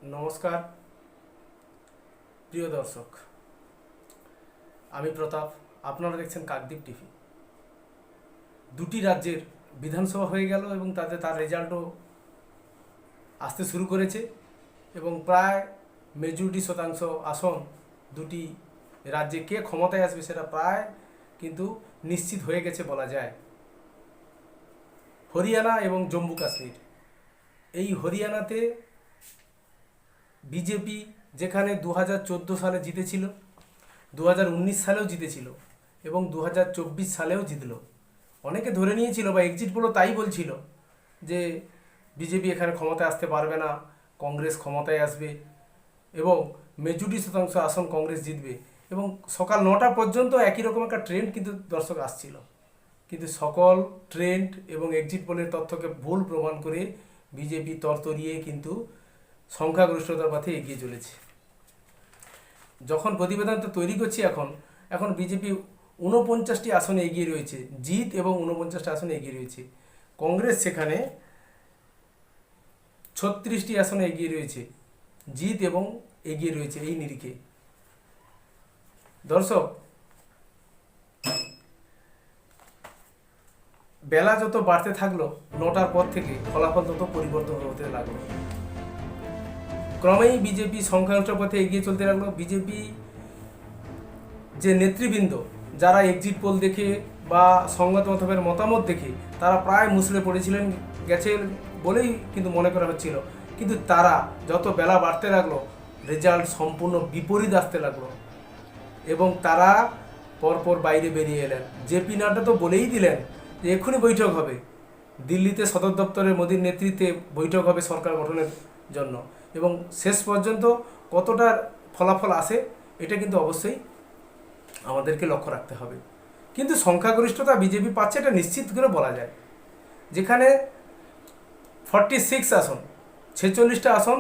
নমস্কার প্রিয় দর্শক, আমি প্রতাপ। আপনারা দেখছেন কাকদ্বীপ টিভি। দুটি রাজ্যের বিধানসভা হয়ে গেল এবং তার রেজাল্টও আসতে শুরু করেছে এবং প্রায় মেজরিটি শতাংশ আসন দুটি রাজ্যে কে ক্ষমতায় আসবে সেটা প্রায় কিন্তু নিশ্চিত হয়ে গেছে বলা যায়। হরিয়ানা এবং জম্মু কাশ্মীর। এই হরিয়ানাতে বিজেপি যেখানে 2014 সালে জিতেছিল, 2019 সালেও জিতেছিল এবং 2024 সালেও জিতল। অনেকে ধরে নিয়েছিল বা এক্সিট পোলও তাই বলছিল যে বিজেপি এখানে ক্ষমতায় আসতে পারবে না, কংগ্রেস ক্ষমতায় আসবে এবং মেজরিটি শতাংশ আসন কংগ্রেস জিতবে। এবং সকাল 9টা পর্যন্ত একই রকম একটা ট্রেন্ড কিন্তু দর্শক আসছিল, কিন্তু সকল ট্রেন্ড এবং এক্সিট পোলের তথ্যকে ভুল প্রমাণ করে বিজেপি তরতরিয়ে কিন্তু সংখ্যাগরিষ্ঠতার পথে এগিয়ে চলেছে। যখন প্রতিবেদনটা তৈরি করছি এখন বিজেপি 49টি আসনে এগিয়ে রয়েছে, জিত এবং 49টি আসনে এগিয়ে রয়েছে। কংগ্রেস সেখানে 36টি আসনে এগিয়ে রয়েছে, জিত এবং এগিয়ে রয়েছে এই নিরিখে। দর্শক, বেলা যত বাড়তে থাকলো 9টার পর থেকে ফলাফল তত পরিবর্তন হতে লাগলো। ক্রমেই বিজেপি সংখ্যাগরিষ্ঠতার পথে এগিয়ে চলতে লাগলো। বিজেপি যে নেতৃবৃন্দ যারা এক্সিট পোল দেখে বা সংবাদ মাধ্যমের মতামত দেখে তারা প্রায় মুষড়ে পড়েছিলেন গেছে বলেই কিন্তু মনে করা হচ্ছিল, কিন্তু তারা যত বেলা বাড়তে লাগলো রেজাল্ট সম্পূর্ণ বিপরীত আসতে লাগলো এবং তারা পরপর বাইরে বেরিয়ে এলেন। জেপি নাড্ডা তো বলেই দিলেন যে এক্ষুনি বৈঠক হবে, দিল্লিতে সদর দপ্তরে মোদীর নেতৃত্বে বৈঠক হবে সরকার গঠনের জন্য। এবং শেষ পর্যন্ত কতটা ফলাফল আসে এটা কিন্তু অবশ্যই আমাদেরকে লক্ষ্য রাখতে হবে। কিন্তু সংখ্যাগরিষ্ঠতা বিজেপি পাচ্ছে এটা নিশ্চিত করে বলা যায়। যেখানে 46 আসন, 46টা আসন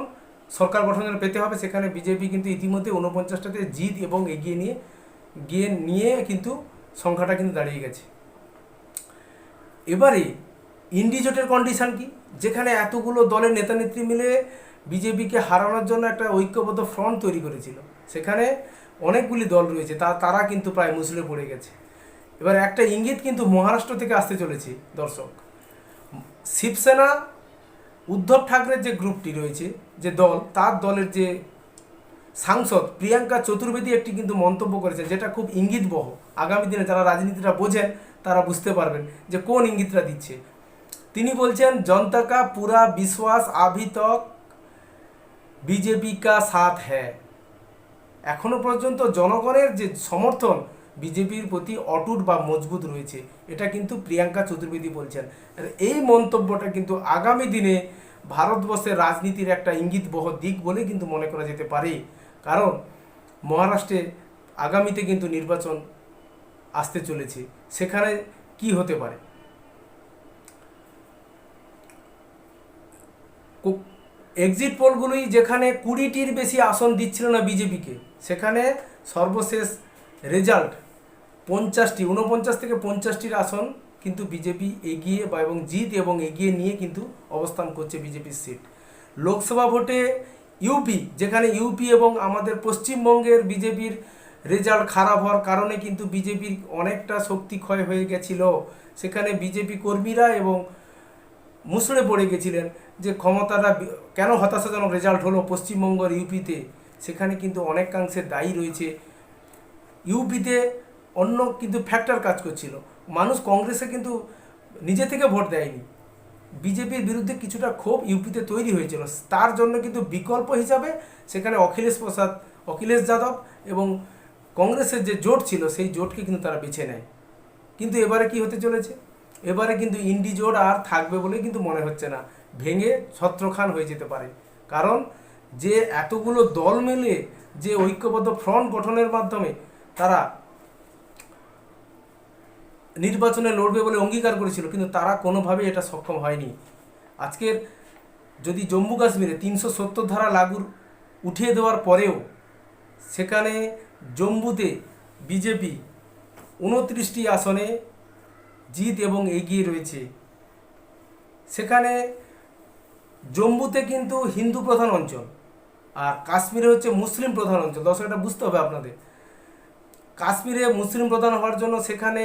সরকার গঠনের পেতে হবে, সেখানে বিজেপি কিন্তু ইতিমধ্যে 49টাতে জিত এবং এগিয়ে নিয়ে কিন্তু সংখ্যাটা কিন্তু দাঁড়িয়ে গেছে। এবারে ইন্ডি জোটের কন্ডিশন কি? যেখানে এতগুলো দলের নেতা নেত্রী মিলে বিজেপিকে হারানোর জন্য একটা ঐক্যবদ্ধ ফ্রন্ট তৈরি করেছিল, সেখানে অনেকগুলি দল রয়েছে, তারা কিন্তু প্রায় মুষড়ে পড়ে গেছে। এবার একটা ইঙ্গিত কিন্তু মহারাষ্ট্র থেকে আসতে চলেছে দর্শক। শিবসেনা, উদ্ধব ঠাকরের যে গ্রুপটি রয়েছে, যে দল, তার দলের যে সাংসদ প্রিয়াঙ্কা চতুর্বেদী একটি কিন্তু মন্তব্য করেছে যেটা খুব ইঙ্গিতবহ। আগামী দিনে যারা রাজনীতিটা বোঝেন তারা বুঝতে পারবেন যে কোন ইঙ্গিতটা দিচ্ছে। তিনি বলছেন, জনতা কা পুরা বিশ্বাস আভি তক বিজেপি কা সাথ হ্যায়। এখনো পর্যন্ত জনগণের যে সমর্থন বিজেপির প্রতি অটুট বা মজবুত রয়েছে, এটা কিন্তু প্রিয়াঙ্কা চতুর্বেদী বলছেন। আর এই মন্তব্যটা কিন্তু আগামী দিনে ভারতবর্ষের রাজনীতির একটা ইঙ্গিতবহ দিক বলে কিন্তু মনে করা যেতে পারে। কারণ মহারাষ্ট্রে আগামীতে কিন্তু নির্বাচন আসতে চলেছে, সেখানে কি হতে পারে। এক্সিট পোলগুলোই যেখানে 20টির বেশি আসন দিচ্ছিল না বিজেপিকে, সেখানে সর্বশেষ রেজাল্ট 49 থেকে 50টির আসন কিন্তু বিজেপি এগিয়ে এবং জিত এবং এগিয়ে নিয়ে কিন্তু অবস্থান করছে বিজেপির সিট। লোকসভা ভোটে ইউপি, যেখানে ইউপি এবং আমাদের পশ্চিমবঙ্গের বিজেপির রেজাল্ট খারাপ হওয়ার কারণে কিন্তু বিজেপির অনেকটা শক্তি ক্ষয় হয়ে গেছিল। সেখানে বিজেপি কর্মীরা এবং মুষড়ে পড়ে গেছিলেন যে ক্ষমতাটা কেন হতাশাজনক রেজাল্ট হলো পশ্চিমবঙ্গের ইউপিতে। সেখানে কিন্তু অনেকাংশে দায়ী রয়েছে ইউপিতে অন্য কিন্তু ফ্যাক্টর কাজ করছিল। মানুষ কংগ্রেসে কিন্তু নিজে থেকে ভোট দেয়নি, বিজেপির বিরুদ্ধে কিছুটা ক্ষোভ ইউপিতে তৈরি হয়েছিল। তার জন্য কিন্তু বিকল্প হিসাবে সেখানে অখিলেশ যাদব এবং কংগ্রেসের যে জোট ছিল সেই জোটকে কিন্তু তারা বেছে নেয়। কিন্তু এবারে কি হতে চলেছে? এবারে কিন্তু ইন্ডি জোট আর থাকবে বলে কিন্তু মনে হচ্ছে না, ভেঙে ছত্রখান হয়ে যেতে পারে। কারণ যে এতগুলো দল মিলে যে ঐক্যবদ্ধ ফ্রন্ট গঠনের মাধ্যমে তারা নির্বাচনে লড়বে বলে অঙ্গীকার করেছিল, কিন্তু তারা কোনোভাবেই এটা সক্ষম হয়নি। আজকের যদি জম্মু কাশ্মীরে 370 ধারা লাগু উঠিয়ে দেওয়ার পরেও সেখানে জম্মুতে বিজেপি 29টি আসনে জিত এবং এগিয়ে রয়েছে। সেখানে জম্মুতে কিন্তু হিন্দু প্রধান অঞ্চল, আর কাশ্মীরে হচ্ছে মুসলিম প্রধান অঞ্চল। দর্শক এটা বুঝতে হবে আপনাদের। কাশ্মীরে মুসলিম প্রধান হওয়ার জন্য সেখানে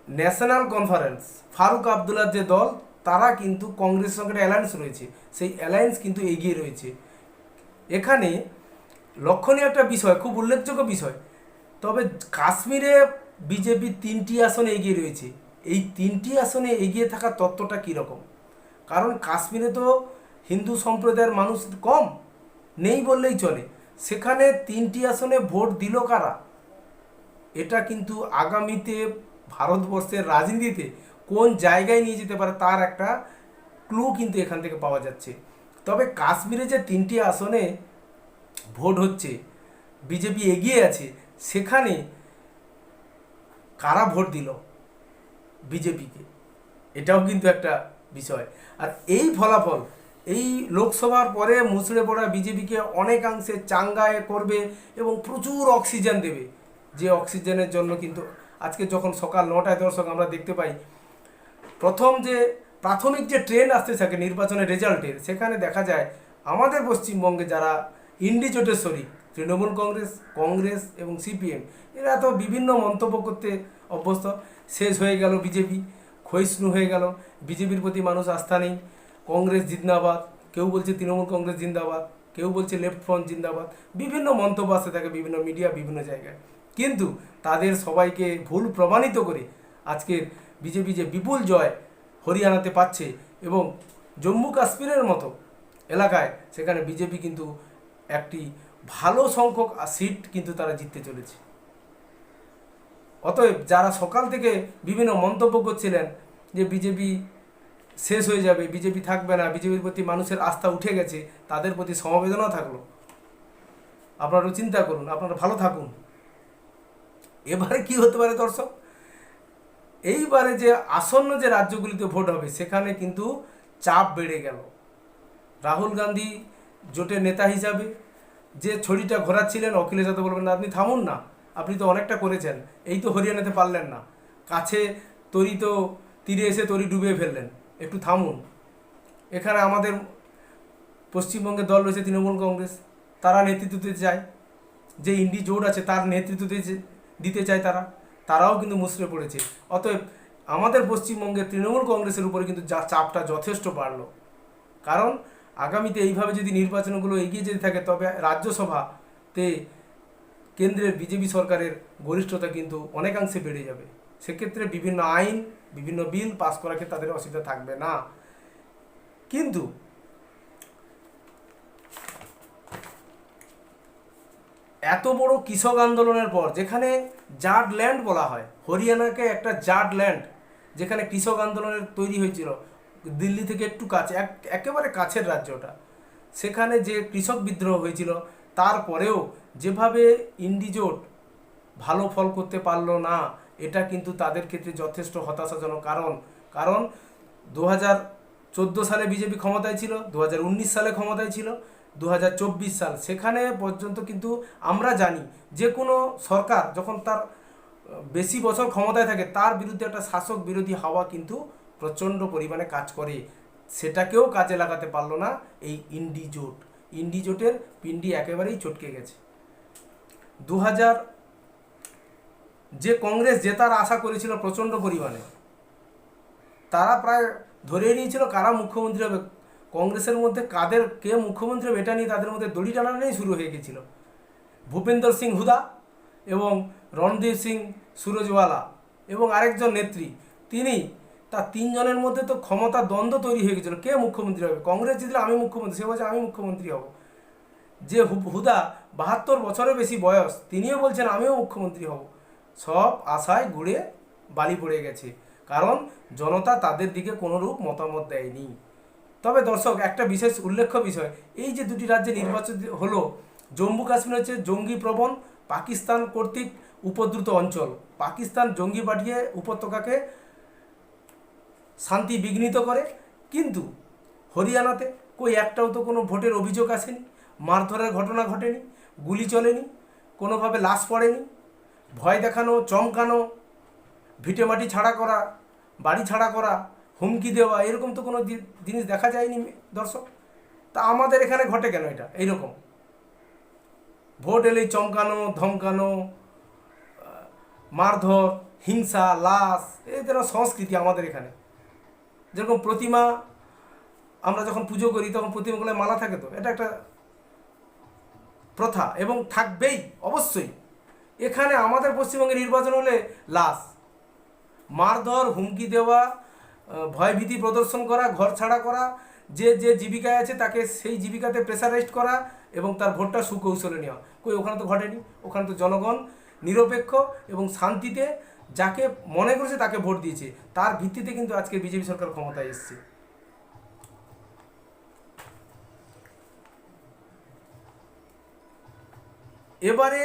ন্যাশনাল কনফারেন্স, ফারুক আবদুল্লার যে দল, তারা কিন্তু কংগ্রেসের সঙ্গে একটা অ্যালায়েন্স রয়েছে, সেই অ্যালায়েন্স কিন্তু এগিয়ে রয়েছে। এখানে লক্ষণীয় একটা বিষয়, খুব উল্লেখযোগ্য বিষয়, তবে কাশ্মীরে বিজেপি 3টি আসনে এগিয়ে রয়েছে। এই 3টি আসনে এগিয়ে থাকার তত্ত্বটা কীরকম? কারণ কাশ্মীরে তো হিন্দু সম্প্রদায়ের মানুষ কম, নেই বললেই চলে। সেখানে 3টি আসনে ভোট দিল কারা? এটা কিন্তু আগামীতে ভারতবর্ষের রাজনীতিতে কোন জায়গায় নিয়ে যেতে পারে তার একটা ক্লু কিন্তু এখান থেকে পাওয়া যাচ্ছে। তবে কাশ্মীরে যে 3টি আসনে ভোট হচ্ছে, বিজেপি এগিয়ে আছে, সেখানে কারা ভোট দিল বিজেপিকে, এটাও কিন্তু একটা বিষয়। আর এই ফলাফল এই লোকসভার পরে মুছড়ে পড়া বিজেপিকে অনেকাংশে চাঙ্গায় করবে এবং প্রচুর অক্সিজেন দেবে, যে অক্সিজেনের জন্য কিন্তু আজকে যখন সকাল 9টায় দর্শক আমরা দেখতে পাই প্রাথমিক যে ট্রেন্ড আসতে থাকে নির্বাচনের রেজাল্টের, সেখানে দেখা যায় আমাদের পশ্চিমবঙ্গে যারা ইন্ডি জোটের শরিক, তৃণমূল কংগ্রেস, কংগ্রেস এবং সিপিএম, এরা তো বিভিন্ন মন্তব্য করতে অভ্যস্ত। শেষ হয়ে গেল বিজেপি, ক্ষয়িষ্ণু হয়ে গেল, বিজেপির প্রতি মানুষ আস্থা নেই, কংগ্রেস জিন্দাবাদ, কেউ বলছে তৃণমূল কংগ্রেস জিন্দাবাদ, কেউ বলছে লেফট ফ্রন্ট জিন্দাবাদ, বিভিন্ন মন্তব্য আসতে থাকে বিভিন্ন মিডিয়া বিভিন্ন জায়গায়। কিন্তু তাদের সবাইকে ভুল প্রমাণিত করে আজকের বিজেপি যে বিপুল জয় হরিয়ানাতে পাচ্ছে এবং জম্মু কাশ্মীরের মতো এলাকায় সেখানে বিজেপি কিন্তু একটি ভালো সংখ্যক সিট কিন্তু তারা জিততে চলেছে। অতএব যারা সকাল থেকে বিভিন্ন মন্তব্য করছিলেন যে বিজেপি শেষ হয়ে যাবে, বিজেপি থাকবে না, বিজেপির প্রতি মানুষের আস্থা উঠে গেছে, তাদের প্রতি সমবেদনা থাকলো। আপনারা চিন্তা করুন, আপনারা ভালো থাকুন। এবারে কি হতে পারে দর্শক? এইবারে যে আসন্ন যে রাজ্যগুলিতে ভোট হবে সেখানে কিন্তু চাপ বেড়ে গেল। রাহুল গান্ধী জোটের নেতা হিসাবে যে ছড়িটা ঘোরাচ্ছিলেন, অখিলেশ যাদব বলবেন না আপনি থামুন না, আপনি তো অনেকটা করেছেন, এই তো হরিয়ানাতে পারলেন না, কাছে তরি তো তীরে এসে তরি ডুবিয়ে ফেললেন, একটু থামুন। এখানে আমাদের পশ্চিমবঙ্গের দল রয়েছে তৃণমূল কংগ্রেস, তারা নেতৃত্ব দিতে চায়, যে ইন্ডি জোট আছে তার নেতৃত্ব দিতে চায় তারাও কিন্তু মুচড়ে পড়েছে। অতএব আমাদের পশ্চিমবঙ্গের তৃণমূল কংগ্রেসের উপরে কিন্তু চাপটা যথেষ্ট বাড়লো। কারণ আগামীতে এইভাবে যদি নির্বাচনগুলো এগিয়ে যেতে থাকে তবে রাজ্যসভাতে কেন্দ্রের বিজেপি সরকারের গরিষ্ঠতা কিন্তু অনেকাংশে বেড়ে যাবে। সেক্ষেত্রে বিভিন্ন আইন, বিভিন্ন বিল পাস করার ক্ষেত্রে তাদের অসুবিধা থাকবে না। কিন্তু এত বড় কৃষক আন্দোলনের পর, যেখানে জাট ল্যান্ড বলা হয়, হরিয়ানাকে একটা জাট ল্যান্ড, যেখানে কৃষক আন্দোলনের তৈরি হয়েছিল, দিল্লি থেকে একটু কাছে, একেবারে কাছের রাজ্যটা, সেখানে যে কৃষক বিদ্রোহ হয়েছিল, তারপরেও যেভাবে ইন্ডিজোট ভালো ফল করতে পারলো না, এটা কিন্তু তাদের ক্ষেত্রে যথেষ্ট হতাশাজনক। কারণ 2014 সালে বিজেপি ক্ষমতায় ছিল, 2019 সালে ক্ষমতায় ছিল, 2024 সাল, সেখানে পর্যন্ত কিন্তু আমরা জানি যে কোনো সরকার যখন তার বেশি বছর ক্ষমতায় থাকে তার বিরুদ্ধে একটা শাসক বিরোধী হাওয়া কিন্তু প্রচণ্ড পরিমাণে কাজ করে। সেটাকেও কাজে লাগাতে পারলো না এই ইন্ডি জোটের পিন্ডি একেবারেই চটকে গেছে। 2000 যে কংগ্রেস জেতার আশা করেছিল প্রচণ্ড পরিমাণে, তারা প্রায় ধরে নিয়েছিল কারা মুখ্যমন্ত্রী হবে, কংগ্রেসের মধ্যে কে মুখ্যমন্ত্রী হবে এটা নিয়ে তাদের মধ্যে দড়ি টানাটানি শুরু হয়ে গেছিল। ভূপেন্দর সিং হুদা এবং রণদীপ সিং সুরজওয়ালা এবং আরেকজন নেত্রী, তার 3 জনের মধ্যে তো ক্ষমতা দ্বন্দ্ব তৈরি হয়ে গেছিলো কে মুখ্যমন্ত্রী হবে। কংগ্রেস জিতলে আমি মুখ্যমন্ত্রী, সে বলছে আমি মুখ্যমন্ত্রী হব। যে হুদা 72 বছরের বেশি বয়স, তিনিও বলছেন আমিও মুখ্যমন্ত্রী হব। সব আশায় গুড়ে বালি পড়ে গেছে, কারণ জনতা তাদের দিকে কোনোরূপ মতামত দেয়নি। তবে দর্শক একটা বিশেষ উল্লেখ্য বিষয়, এই যে দুটি রাজ্যে নির্বাচন হলো, জম্মু কাশ্মীর হচ্ছে জঙ্গি প্রবণ পাকিস্তান কর্তৃক উপদ্রুত অঞ্চল, পাকিস্তান জঙ্গি পাঠিয়ে উপত্যকাকে শান্তি বিঘ্নিত করে। কিন্তু হরিয়ানাতে একটাও তো কোনো ভোটের অভিযোগ আসেনি, মারধরের ঘটনা ঘটেনি, গুলি চলেনি, কোনোভাবে লাশ পড়েনি, ভয় দেখানো, চমকানো, ভিটেমাটি ছাড়া করা, বাড়ি ছাড়া করা, হুমকি দেওয়া, এরকম তো কোনো জিনিস দেখা যায়নি দর্শক। তা আমাদের এখানে ঘটে কেন এটা এইরকম? ভোট এলেই চমকানো ধমকানো, মারধর, হিংসা, লাশ, এই ধরনের সংস্কৃতি আমাদের এখানে। যেরকম প্রতিমা, আমরা যখন পুজো করি তখন প্রতিমাগুলো মালা থাকে, তো এটা একটা প্রথা এবং থাকবেই অবশ্যই। এখানে আমাদের পশ্চিমবঙ্গে নির্বাচন হলে লাশ, মারধর, হুমকি দেওয়া, ভয়ভীতি প্রদর্শন করা, ঘর ছাড়া করা, যে যে জীবিকায় আছে তাকে সেই জীবিকাতে প্রেসারাইজড করা এবং তার ভোটটা সুকৌশলে নেওয়া। কই ওখানে তো ঘটেনি। ওখানে তো জনগণ নিরপেক্ষ এবং শান্তিতে যাকে মনে করেছে তাকে ভোট দিয়েছে, তার ভিত্তিতে কিন্তু আজকে বিজেপি সরকার ক্ষমতায় এসছে। এবারে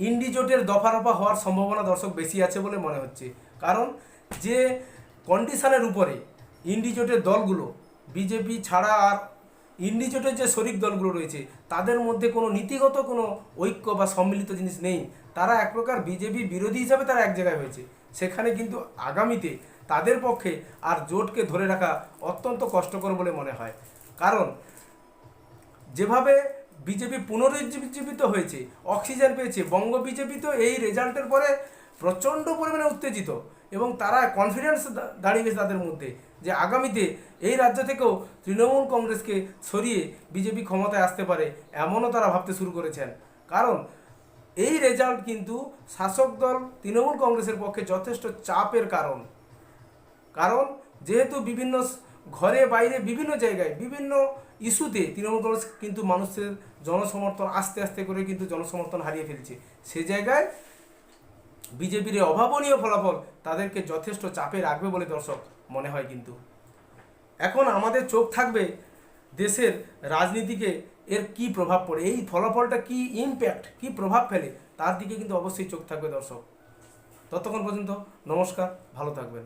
ইন্ডি জোটের দফা রফা হওয়ার সম্ভাবনা দর্শক বেশি আছে বলে মনে হচ্ছে, কারণ যে কন্ডিশনের উপরে ইন্ডি জোটের দলগুলো, বিজেপি ছাড়া আর ইন্ডি জোটের যে শরিক দলগুলো রয়েছে তাদের মধ্যে কোনো নীতিগত কোনো ঐক্য বা সম্মিলিত জিনিস নেই। তারা এক প্রকার বিজেপি বিরোধী হিসাবে তারা এক জায়গায় হয়েছে। সেখানে কিন্তু আগামীতে তাদের পক্ষে আর জোটকে ধরে রাখা অত্যন্ত কষ্টকর বলে মনে হয়, কারণ যেভাবে বিজেপি পুনরুজ্জীবিত হয়েছে, অক্সিজেন পেয়েছে, বঙ্গ বিজেপি তো এই রেজাল্টের পরে প্রচণ্ড পরিমাণে উত্তেজিত এবং তারা কনফিডেন্স দাঁড়িয়ে গেছে তাদের মধ্যে যে আগামীতে এই রাজ্য থেকেও তৃণমূল কংগ্রেসকে সরিয়ে বিজেপি ক্ষমতায় আসতে পারে, এমনও তারা ভাবতে শুরু করেছেন। কারণ এই রেজাল্ট কিন্তু শাসক দল তৃণমূল কংগ্রেসের পক্ষে যথেষ্ট চাপের কারণ যেহেতু বিভিন্ন ঘরে বাইরে বিভিন্ন জায়গায় বিভিন্ন ইস্যুতে তৃণমূল কংগ্রেস কিন্তু মানুষের জনসমর্থন আস্তে আস্তে করে কিন্তু জনসমর্থন হারিয়ে ফেলছে। সে জায়গায় বিজেপির এই অভাবনীয় ফলাফল তাদেরকে যথেষ্ট চাপে রাখবে বলে দর্শক মনে হয়। কিন্তু এখন আমাদের চোখ থাকবে দেশের রাজনীতিকে এর কি প্রভাব পড়ে, এই ফলাফলটা কি ইমপ্যাক্ট, কি প্রভাব ফেলে, তার দিকে কিন্তু অবশ্যই চোখ থাকবে দর্শক। ততক্ষণ পর্যন্ত নমস্কার, ভালো থাকবেন।